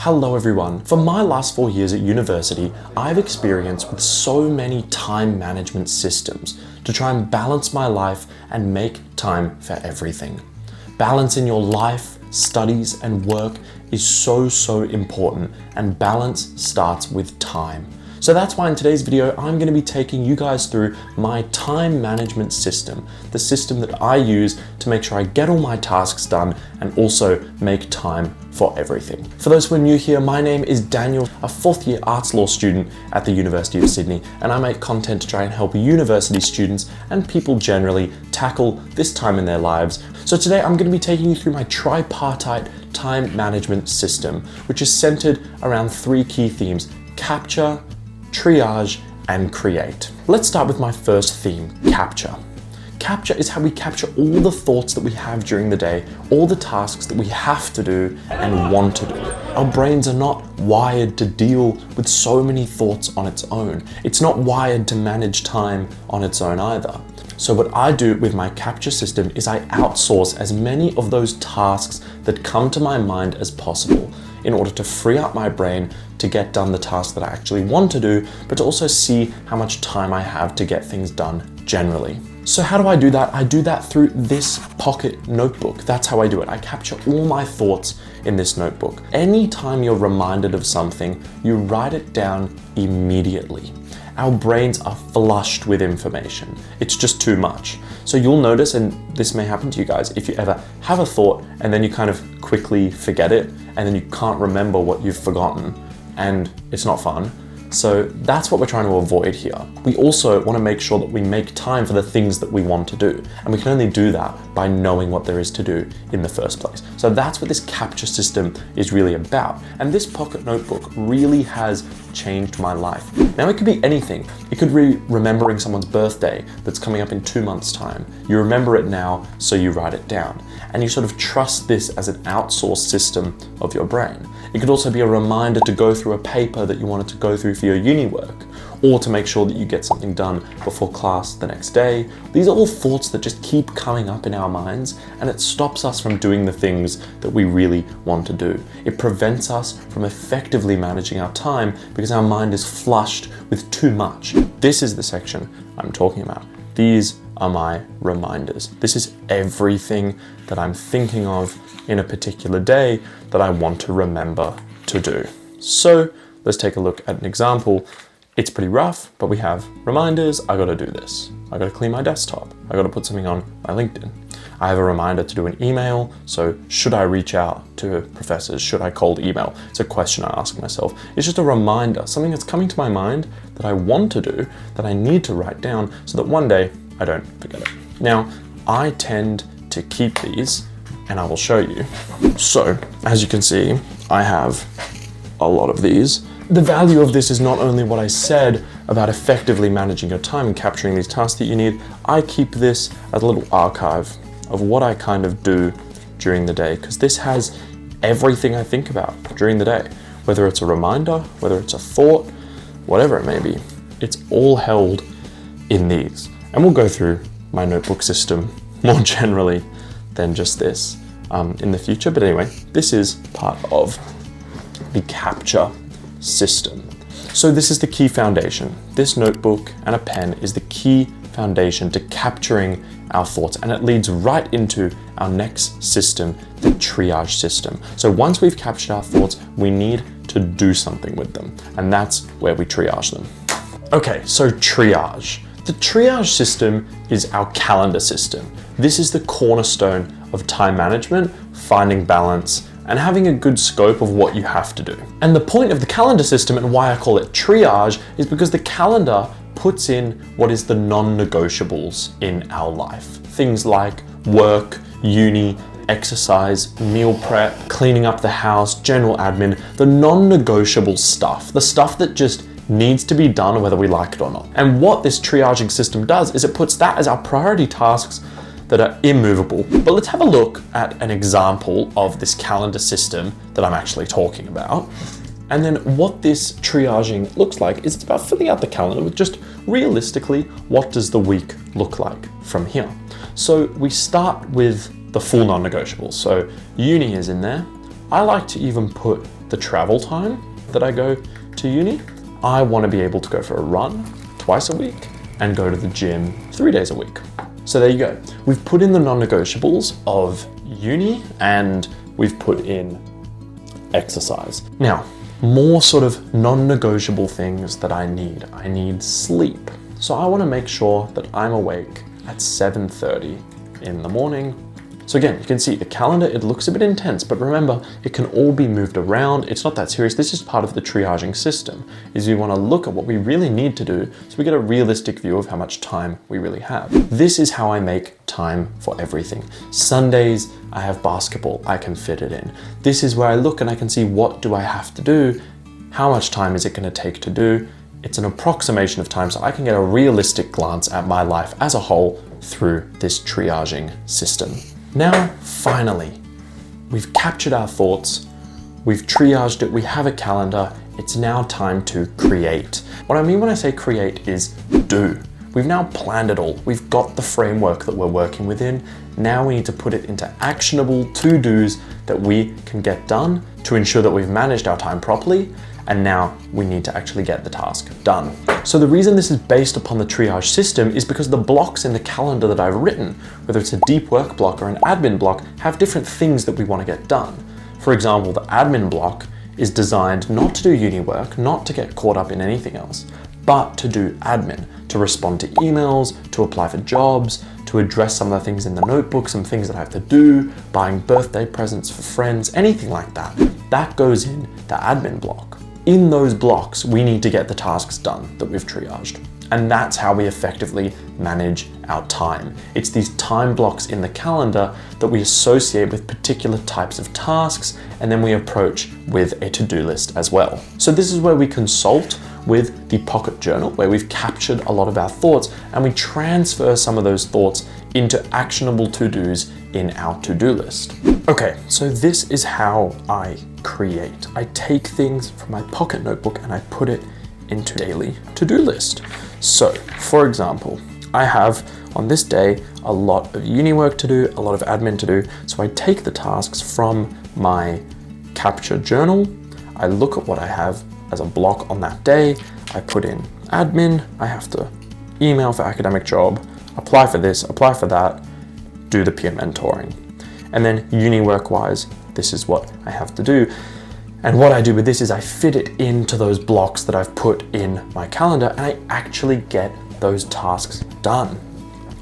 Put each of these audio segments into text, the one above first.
Hello everyone. For my last 4 years at university, I've experienced with so many time management systems to try and balance my life and make time for everything. Balance in your life, studies, and work is so important, and balance starts with time. So that's why in today's video, I'm going to be taking you guys through my time management system, the system that I use to make sure I get all my tasks done and also make time for everything. For those who are new here, my name is Daniel, a fourth year arts law student at the University of Sydney, and I make content to try and help university students and people generally tackle this time in their lives. So today I'm going to be taking you through my tripartite time management system, which is centered around 3 key themes: capture, triage, and create. Let's start with my first theme, capture. Capture is how we capture all the thoughts that we have during the day, all the tasks that we have to do and want to do. Our brains are not wired to deal with so many thoughts on its own. It's not wired to manage time on its own either. So what I do with my capture system is I outsource as many of those tasks that come to my mind as possible in order to free up my brain to get done the tasks that I actually want to do, but to also see how much time I have to get things done generally. So how do I do that? I do that through this pocket notebook. That's how I do it. I capture all my thoughts in this notebook. Anytime you're reminded of something, you write it down immediately. Our brains are flushed with information. It's just too much. So you'll notice, and this may happen to you guys, if you ever have a thought and then you kind of quickly forget it and then you can't remember what you've forgotten, and it's not fun. So that's what we're trying to avoid here. We also want to make sure that we make time for the things that we want to do. And we can only do that by knowing what there is to do in the first place. So that's what this capture system is really about. And this pocket notebook really has changed my life. Now it could be anything. It could be remembering someone's birthday that's coming up in 2 months' time. You remember it now, so you write it down. And you sort of trust this as an outsourced system of your brain. It could also be a reminder to go through a paper that you wanted to go through for your uni work, or to make sure that you get something done before class the next day. These are all thoughts that just keep coming up in our minds, and it stops us from doing the things that we really want to do. It prevents us from effectively managing our time because our mind is flushed with too much. This is the section I'm talking about. These are my reminders. This is everything that I'm thinking of in a particular day that I want to remember to do. So let's take a look at an example. It's pretty rough, but we have reminders. I gotta do this. I gotta clean my desktop. I gotta put something on my LinkedIn. I have a reminder to do an email. So should I reach out to professors? Should I cold email? It's a question I ask myself. It's just a reminder, something that's coming to my mind that I want to do, that I need to write down so that one day I don't forget it. Now, I tend to keep these, and I will show you. So as you can see, I have a lot of these. The value of this is not only what I said about effectively managing your time and capturing these tasks that you need. I keep this as a little archive of what I kind of do during the day, because this has everything I think about during the day, whether it's a reminder, whether it's a thought, whatever it may be. It's all held in these. And we'll go through my notebook system more generally than just this in the future. But anyway, this is part of the capture system. So this is the key foundation. This notebook and a pen is the key foundation to capturing our thoughts, and it leads right into our next system, the triage system. So once we've captured our thoughts, we need to do something with them, and that's where we triage them. Okay, so triage. The triage system is our calendar system. This is the cornerstone of time management, finding balance, and having a good scope of what you have to do. And the point of the calendar system, and why I call it triage, is because the calendar puts in what is the non-negotiables in our life. Things like work, uni, exercise, meal prep, cleaning up the house, general admin, the non-negotiable stuff, the stuff that just needs to be done whether we like it or not. And what this triaging system does is it puts that as our priority tasks that are immovable. But let's have a look at an example of this calendar system that I'm actually talking about. And then what this triaging looks like is it's about filling out the calendar with just realistically, what does the week look like from here? So we start with the full non-negotiables. So uni is in there. I like to even put the travel time that I go to uni. I want to be able to go for a run twice a week and go to the gym 3 days a week. So there you go. We've put in the non-negotiables of uni and we've put in exercise. Now, more sort of non-negotiable things that I need. I need sleep. So I want to make sure that I'm awake at 7:30 in the morning. So again, you can see the calendar, it looks a bit intense, but remember, it can all be moved around. It's not that serious. This is part of the triaging system, is we want to look at what we really need to do so we get a realistic view of how much time we really have. This is how I make time for everything. Sundays, I have basketball, I can fit it in. This is where I look and I can see what do I have to do, how much time is it going to take to do. It's an approximation of time so I can get a realistic glance at my life as a whole through this triaging system. Now, finally, we've captured our thoughts, we've triaged it, we have a calendar, it's now time to create. What I mean when I say create is do. We've now planned it all. We've got the framework that we're working within. Now we need to put it into actionable to-dos that we can get done to ensure that we've managed our time properly. And now we need to actually get the task done. So the reason this is based upon the triage system is because the blocks in the calendar that I've written, whether it's a deep work block or an admin block, have different things that we want to get done. For example, the admin block is designed not to do uni work, not to get caught up in anything else, but to do admin, to respond to emails, to apply for jobs, to address some of the things in the notebook, some things that I have to do, buying birthday presents for friends, anything like that. That goes in the admin block. In those blocks, we need to get the tasks done that we've triaged. And that's how we effectively manage our time. It's these time blocks in the calendar that we associate with particular types of tasks, and then we approach with a to-do list as well. So this is where we consult with the pocket journal, where we've captured a lot of our thoughts, and we transfer some of those thoughts into actionable to-dos in our to-do list. Okay, so this is how I create. I take things from my pocket notebook and I put it into daily to-do list. So, for example, I have on this day a lot of uni work to do, a lot of admin to do. So I take the tasks from my capture journal, I look at what I have as a block on that day, I put in admin, I have to email for academic job, apply for this, apply for that, do the peer mentoring. And then uni work wise, this is what I have to do. And what I do with this is I fit it into those blocks that I've put in my calendar and I actually get those tasks done.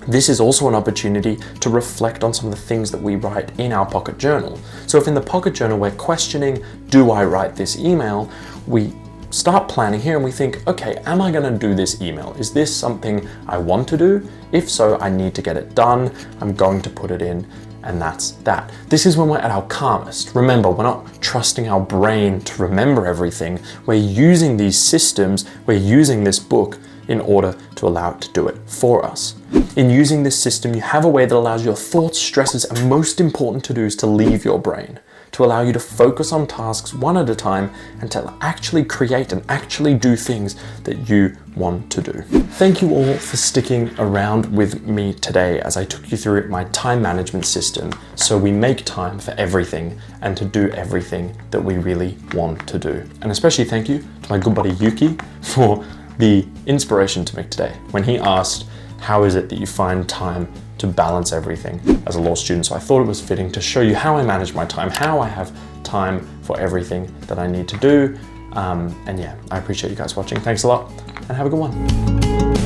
This is also an opportunity to reflect on some of the things that we write in our pocket journal. So if in the pocket journal we're questioning, do I write this email? We start planning here and we think, okay, am I gonna do this email? Is this something I want to do? If so, I need to get it done. I'm going to put it in, and that's that. This is when we're at our calmest. Remember, we're not trusting our brain to remember everything. We're using these systems, we're using this book in order to allow it to do it for us. In using this system, you have a way that allows your thoughts, stresses, and most important to-dos to leave your brain, to allow you to focus on tasks one at a time and to actually create and actually do things that you want to do. Thank you all for sticking around with me today as I took you through my time management system so we make time for everything and to do everything that we really want to do. And especially thank you to my good buddy Yuki for the inspiration to make today when he asked, how is it that you find time to balance everything as a law student? So I thought it was fitting to show you how I manage my time, how I have time for everything that I need to do. And yeah, I appreciate you guys watching. Thanks a lot and have a good one.